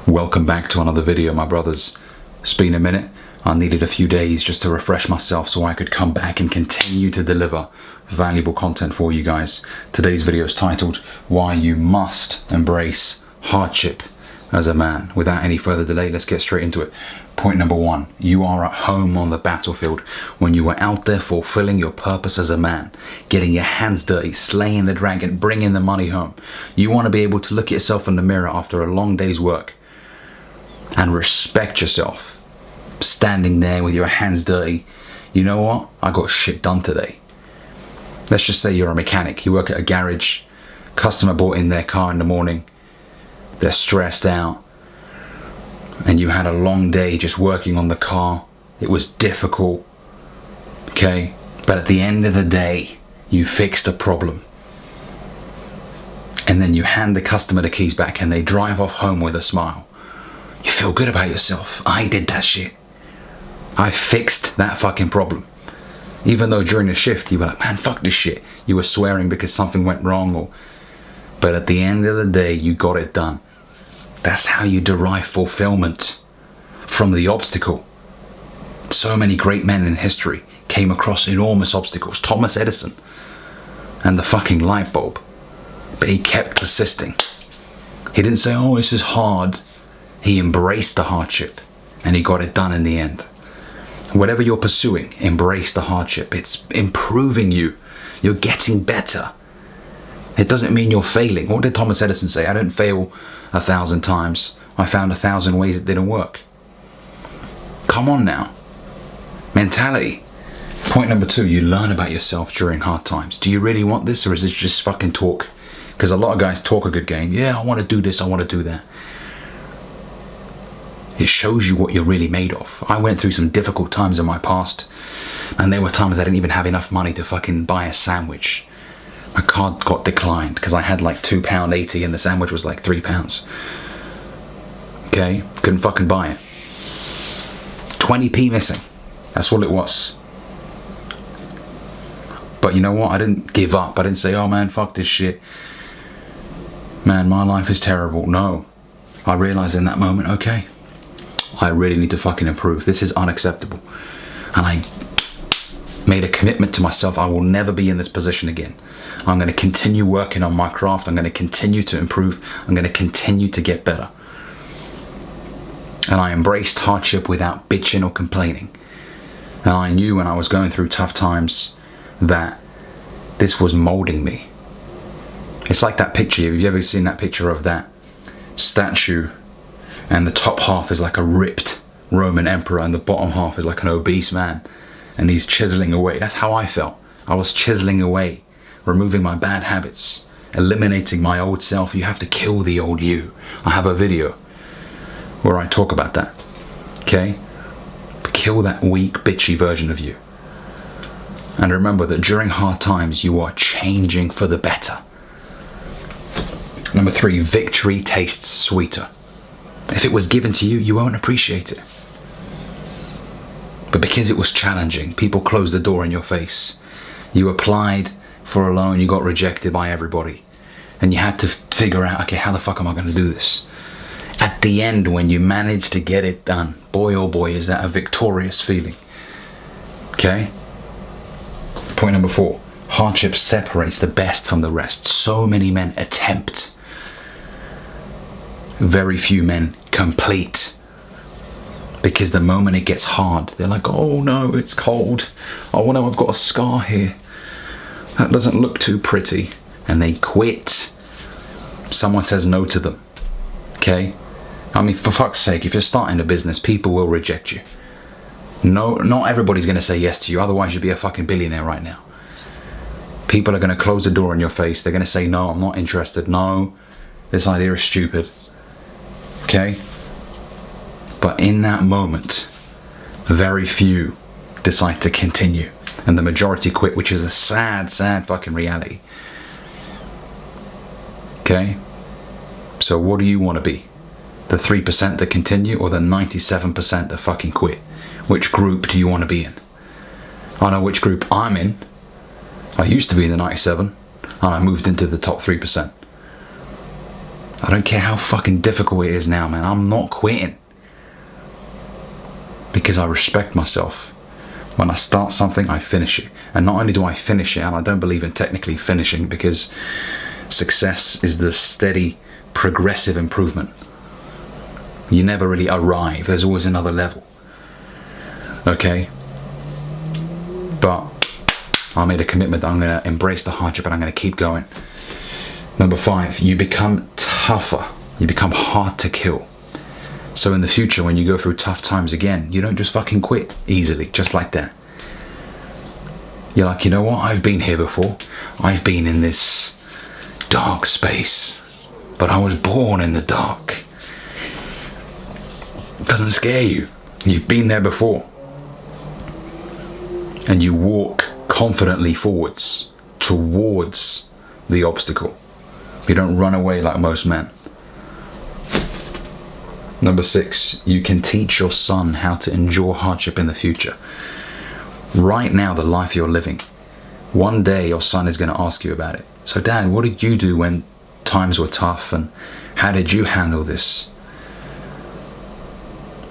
Welcome back to another video, my brothers. It's been a minute. I needed a few days just to refresh myself so I could come back and continue to deliver valuable content for you guys. Today's video is titled Why You Must Embrace Hardship as a Man. Without any further delay, let's get straight into it. Point number one, you are at home on the battlefield when you were out there fulfilling your purpose as a man, getting your hands dirty, slaying the dragon, bringing the money home. You want to be able to look at yourself in the mirror after a long day's work and respect yourself, standing there with your hands dirty. You know what? I got shit done today. Let's just say you're a mechanic. You work at a garage. Customer brought in their car in the morning. They're stressed out. And you had a long day just working on the car. It was difficult. Okay? But at the end of the day, you fixed a problem. And then you hand the customer the keys back and they drive off home with a smile. You feel good about yourself. I did that shit. I fixed that fucking problem. Even though during the shift you were like, man, fuck this shit. You were swearing because something went wrong. But at the end of the day, you got it done. That's how you derive fulfillment from the obstacle. So many great men in history came across enormous obstacles. Thomas Edison and the fucking light bulb. But he kept persisting. He didn't say, oh, this is hard. He embraced the hardship and he got it done in the end. Whatever you're pursuing, embrace the hardship. It's improving you. You're getting better. It doesn't mean you're failing. What did Thomas Edison say? I didn't fail 1,000 times. I found 1,000 ways it didn't work. Come on now. Mentality. Point number two, you learn about yourself during hard times. Do you really want this, or is this just fucking talk? Because a lot of guys talk a good game. Yeah, I want to do this, I want to do that. It shows you what you're really made of. I went through some difficult times in my past, and there were times I didn't even have enough money to fucking buy a sandwich. My card got declined because I had like £2.80 and the sandwich was like £3. Okay, couldn't fucking buy it. 20p missing. That's all it was. But you know what? I didn't give up. I didn't say, oh man, fuck this shit. Man, my life is terrible. No. I realized in that moment, okay, I really need to fucking improve. This is unacceptable. And I made a commitment to myself. I will never be in this position again. I'm going to continue working on my craft. I'm going to continue to improve. I'm going to continue to get better. And I embraced hardship without bitching or complaining. And I knew when I was going through tough times that this was molding me. It's like that picture. Have you ever seen that picture of that statue? And the top half is like a ripped Roman emperor and the bottom half is like an obese man. And he's chiseling away. That's how I felt. I was chiseling away, removing my bad habits, eliminating my old self. You have to kill the old you. I have a video where I talk about that. Okay? Kill that weak, bitchy version of you. And remember that during hard times, you are changing for the better. Number three, victory tastes sweeter. If it was given to you, you won't appreciate it. But because it was challenging, people closed the door in your face. You applied for a loan, you got rejected by everybody. And you had to figure out, okay, how the fuck am I going to do this? At the end, when you manage to get it done, boy oh boy, is that a victorious feeling. Okay? Point number four, hardship separates the best from the rest. So many men attempt. Very few men complete. Because the moment it gets hard, they're like, oh no, it's cold. Oh no, I've got a scar here. That doesn't look too pretty. And they quit. Someone says no to them. Okay? I mean, for fuck's sake, if you're starting a business, people will reject you. No, not everybody's going to say yes to you. Otherwise, you'd be a fucking billionaire right now. People are going to close the door in your face. They're going to say, no, I'm not interested. No, this idea is stupid. Okay? But in that moment, very few decide to continue. And the majority quit, which is a sad, sad fucking reality. Okay? So what do you want to be? The 3% that continue or the 97% that fucking quit? Which group do you want to be in? I know which group I'm in. I used to be in the 97 and I moved into the top 3%. I don't care how fucking difficult it is now, man. I'm not quitting. Because I respect myself. When I start something, I finish it. And not only do I finish it, and I don't believe in technically finishing, because success is the steady, progressive improvement. You never really arrive. There's always another level. Okay? But I made a commitment that I'm going to embrace the hardship and I'm going to keep going. Number 5, you become tougher. You become hard to kill. So in the future, when you go through tough times again, you don't just fucking quit easily, just like that. You're like, you know what? I've been here before. I've been in this dark space. But I was born in the dark. It doesn't scare you. You've been there before. And you walk confidently forwards towards the obstacle. You don't run away like most men. Number 6, you can teach your son how to endure hardship in the future. Right now, the life you're living, one day your son is going to ask you about it. So, Dad, what did you do when times were tough, and how did you handle this?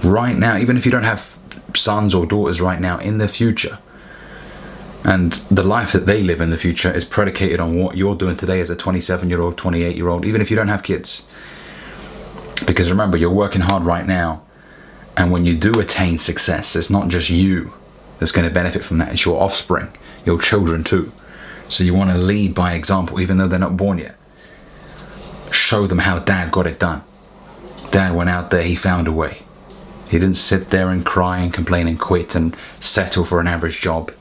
Right now, even if you don't have sons or daughters right now, in the future, and the life that they live in the future is predicated on what you're doing today as a 27-year-old, 28-year-old, even if you don't have kids. Because remember, you're working hard right now, and when you do attain success, it's not just you that's going to benefit from that, it's your offspring, your children too. So you want to lead by example, even though they're not born yet. Show them how Dad got it done. Dad went out there, he found a way. He didn't sit there and cry and complain and quit and settle for an average job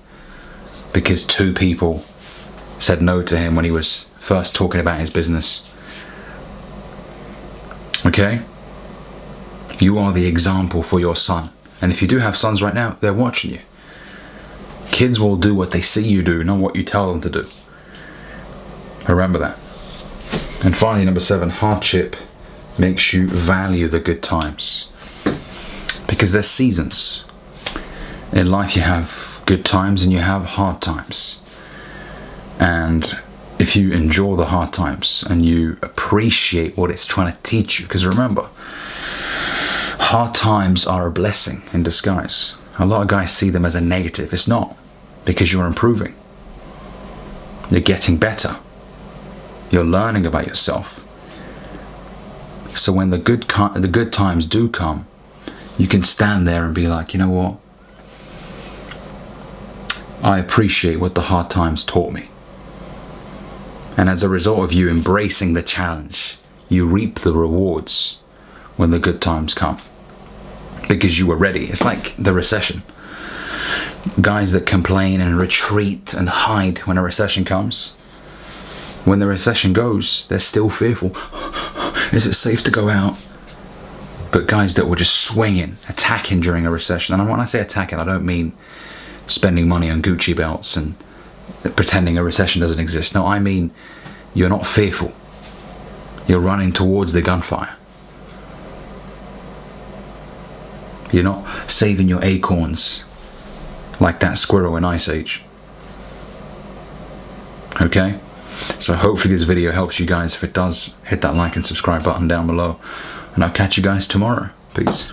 because 2 people said no to him when he was first talking about his business. Okay? You are the example for your son. And if you do have sons right now, they're watching you. Kids will do what they see you do, not what you tell them to do. Remember that. And finally, number 7, hardship makes you value the good times. Because there's seasons. In life you have good times and you have hard times. And if you endure the hard times and you appreciate what it's trying to teach you, because remember, hard times are a blessing in disguise. A lot of guys see them as a negative. It's not, because you're improving. You're getting better. You're learning about yourself. So when the good times do come, you can stand there and be like, you know what? I appreciate what the hard times taught me. And as a result of you embracing the challenge, you reap the rewards when the good times come. Because you were ready. It's like the recession. Guys that complain and retreat and hide when a recession comes. When the recession goes, they're still fearful. Is it safe to go out? But guys that were just swinging, attacking during a recession. And when I say attacking, I don't mean spending money on Gucci belts and pretending a recession doesn't exist. No, I mean you're not fearful. You're running towards the gunfire. You're not saving your acorns like that squirrel in Ice Age. Okay? So hopefully this video helps you guys. If it does, hit that like and subscribe button down below. And I'll catch you guys tomorrow. Peace.